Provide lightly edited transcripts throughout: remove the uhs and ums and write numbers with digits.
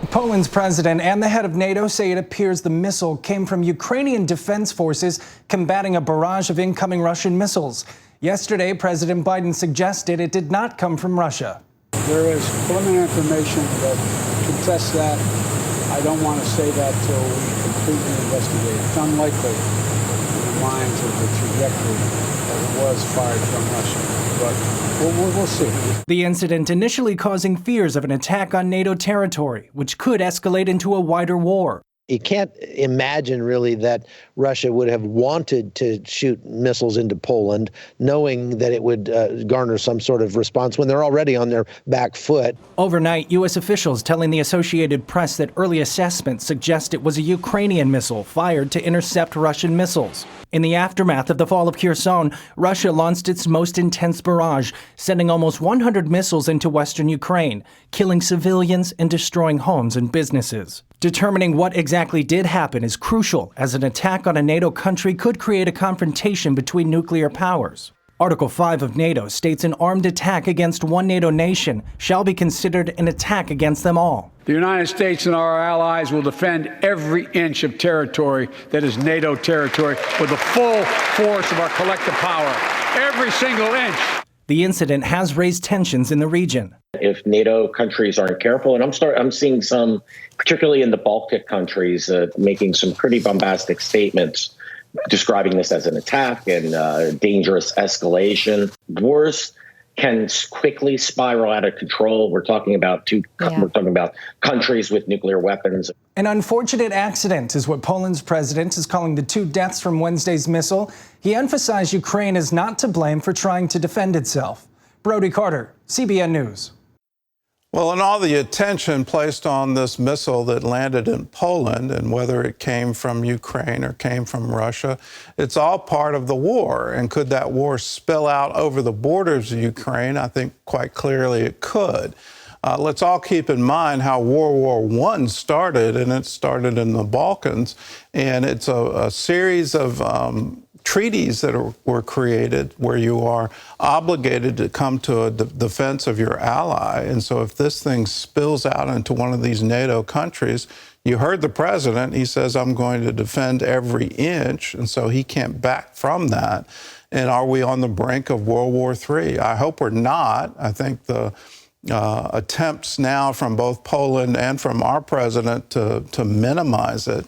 Poland's president and the head of NATO say it appears the missile came from Ukrainian defense forces combating a barrage of incoming Russian missiles. Yesterday, President Biden suggested it did not come from Russia. There is preliminary information that contests that. I don't want to say that till we completely investigate. It's unlikely in the minds of the trajectory that it was fired from Russia. But we'll see. The incident initially causing fears of an attack on NATO territory, which could escalate into a wider war. You can't imagine really that Russia would have wanted to shoot missiles into Poland, knowing that it would garner some sort of response when they're already on their back foot. Overnight, U.S. officials telling the Associated Press that early assessments suggest it was a Ukrainian missile fired to intercept Russian missiles. In the aftermath of the fall of Kherson, Russia launched its most intense barrage, sending almost 100 missiles into western Ukraine, killing civilians and destroying homes and businesses. Determining what exactly did happen is crucial, as an attack on a NATO country could create a confrontation between nuclear powers. Article 5 of NATO states an armed attack against one NATO nation shall be considered an attack against them all. The United States and our allies will defend every inch of territory that is NATO territory with the full force of our collective power. Every single inch. The incident has raised tensions in the region. If NATO countries aren't careful, and I'm seeing some, particularly in the Baltic countries, making some pretty bombastic statements describing this as an attack and dangerous escalation. Wars can quickly spiral out of control. We're talking about countries with nuclear weapons. An unfortunate accident is what Poland's president is calling the 2 deaths from Wednesday's missile. He emphasized Ukraine is not to blame for trying to defend itself. Brody, CBN News. Well, and all the attention placed on this missile that landed in Poland and whether it came from Ukraine or came from Russia, it's all part of the war. And could that war spill out over the borders of Ukraine? I think quite clearly it could. Let's all keep in mind how World War I started, and it started in the Balkans. And it's a series of treaties that were created where you are obligated to come to a defense of your ally. And so if this thing spills out into one of these NATO countries, you heard the president, he says, I'm going to defend every inch. And so he can't back from that. And are we on the brink of World War III? I hope we're not. I think the attempts now from both Poland and from our president to minimize it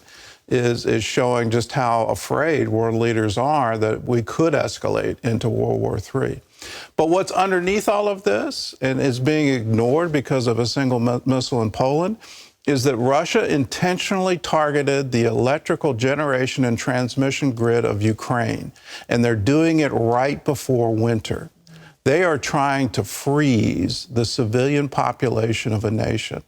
is showing just how afraid world leaders are that we could escalate into World War III. But what's underneath all of this and is being ignored because of a single missile in Poland is that Russia intentionally targeted the electrical generation and transmission grid of Ukraine, and they're doing it right before winter. They are trying to freeze the civilian population of a nation.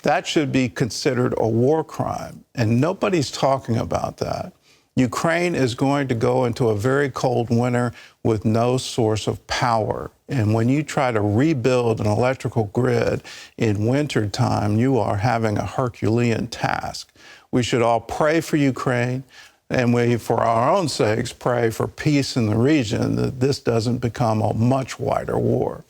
That should be considered a war crime, and nobody's talking about that. Ukraine is going to go into a very cold winter with no source of power. And when you try to rebuild an electrical grid in wintertime, you are having a Herculean task. We should all pray for Ukraine, and we, for our own sakes, pray for peace in the region, that this doesn't become a much wider war.